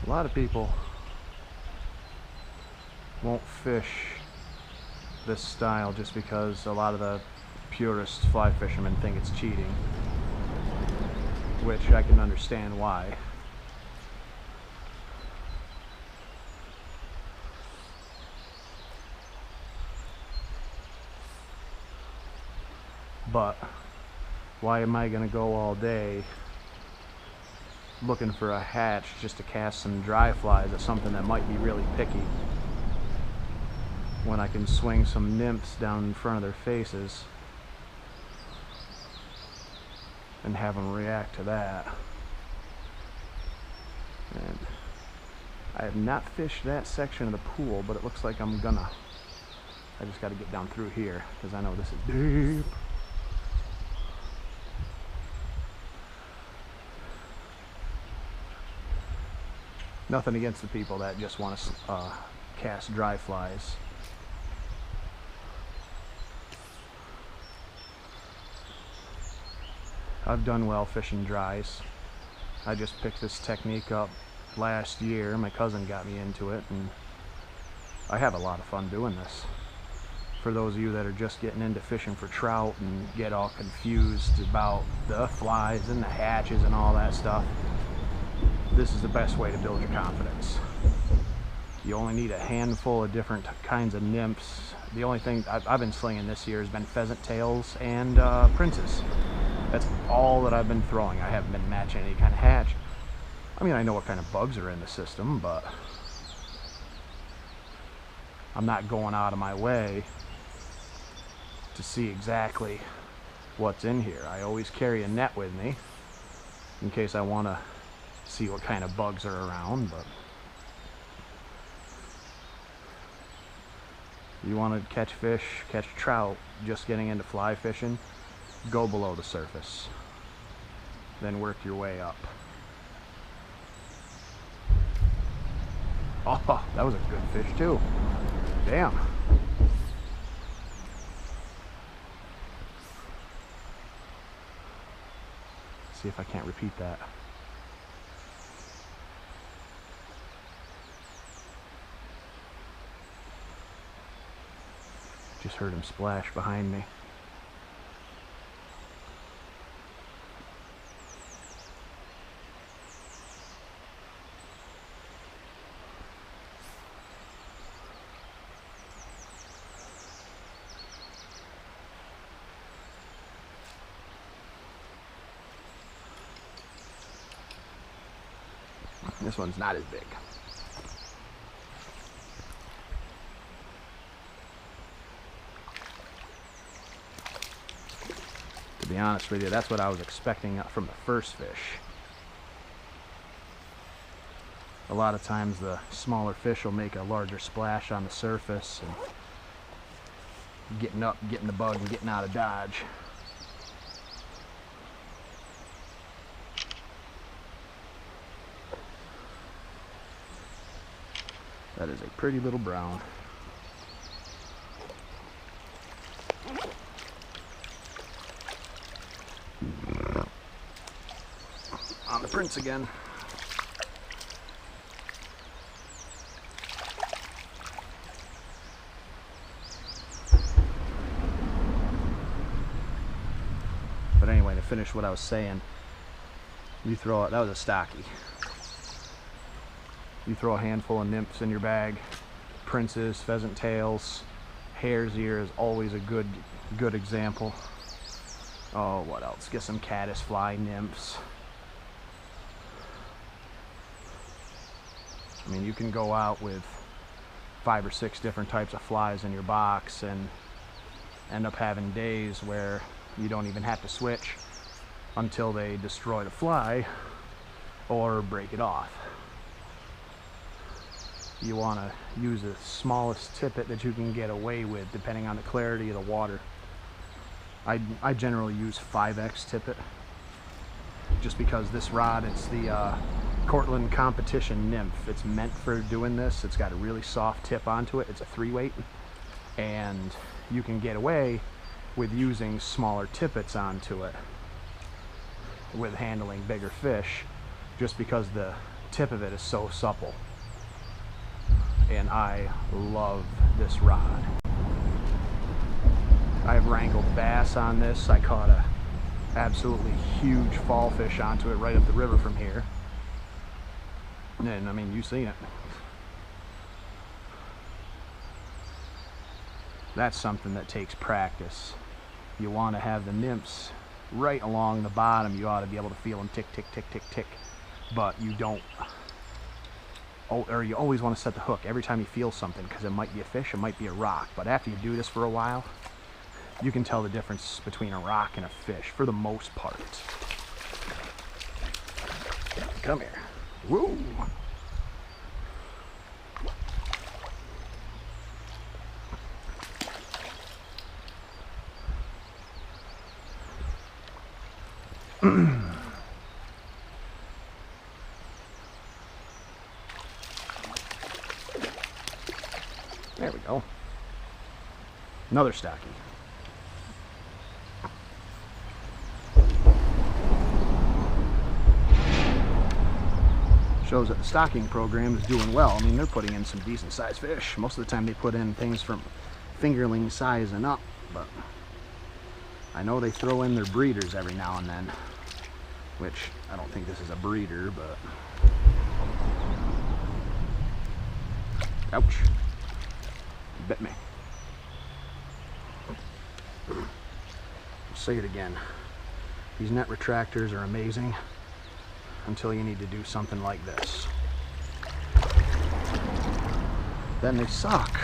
A lot of people won't fish this style just because a lot of the purist fly fishermen think it's cheating, which I can understand why. But why am I gonna go all day looking for a hatch just to cast some dry flies at something that might be really picky, when I can swing some nymphs down in front of their faces and have them react to that? And I have not fished that section of the pool, but it looks like I'm gonna. I just got to get down through here because I know this is deep. Nothing against the people that just want to cast dry flies. I've done well fishing dries. I just picked this technique up last year. My cousin got me into it, and I have a lot of fun doing this. For those of you that are just getting into fishing for trout and get all confused about the flies and the hatches and all that stuff, this is the best way to build your confidence. You only need a handful of different kinds of nymphs. The only thing I've been slinging this year has been pheasant tails and princes. That's all that I've been throwing. I haven't been matching any kind of hatch. I mean, I know what kind of bugs are in the system, but I'm not going out of my way to see exactly what's in here. I always carry a net with me in case I want to see what kind of bugs are around. But you want to catch fish, catch trout, just getting into fly fishing, go below the surface, then work your way up. Oh, that was a good fish too. Damn. See if I can't repeat that. Just heard him splash behind me. This one's not as big. To be honest with you, that's what I was expecting from the first fish. A lot of times the smaller fish will make a larger splash on the surface and getting up, getting the bug, and getting out of dodge. That is a pretty little brown. On the prince again. But anyway, to finish what I was saying, you throw it, that was a stocky. You throw a handful of nymphs in your bag, princes, pheasant tails, hare's ear is always a good example. Oh, what else? Get some caddisfly nymphs. I mean, you can go out with 5 or 6 different types of flies in your box and end up having days where you don't even have to switch until they destroy the fly or break it off. You want to use the smallest tippet that you can get away with depending on the clarity of the water. I generally use 5X tippet just because this rod, it's the Cortland Competition Nymph. It's meant for doing this. It's got a really soft tip onto it. It's a 3-weight, and you can get away with using smaller tippets onto it with handling bigger fish just because the tip of it is so supple. And I love this rod. I've wrangled bass on this. I caught a absolutely huge fall fish onto it right up the river from here. And I mean, you've seen it. That's something that takes practice. You want to have the nymphs right along the bottom. You ought to be able to feel them tick, tick, tick, tick, tick. But you don't, or you always want to set the hook every time you feel something, because it might be a fish, it might be a rock. But after you do this for a while, you can tell the difference between a rock and a fish for the most part. Come here. Woo! There we go. Another stocking. Shows that the stocking program is doing well. I mean, they're putting in some decent sized fish. Most of the time they put in things from fingerling size and up, but I know they throw in their breeders every now and then, which I don't think this is a breeder, but ouch, bit me. I'll say it again, these net retractors are amazing until you need to do something like this. Then they suck.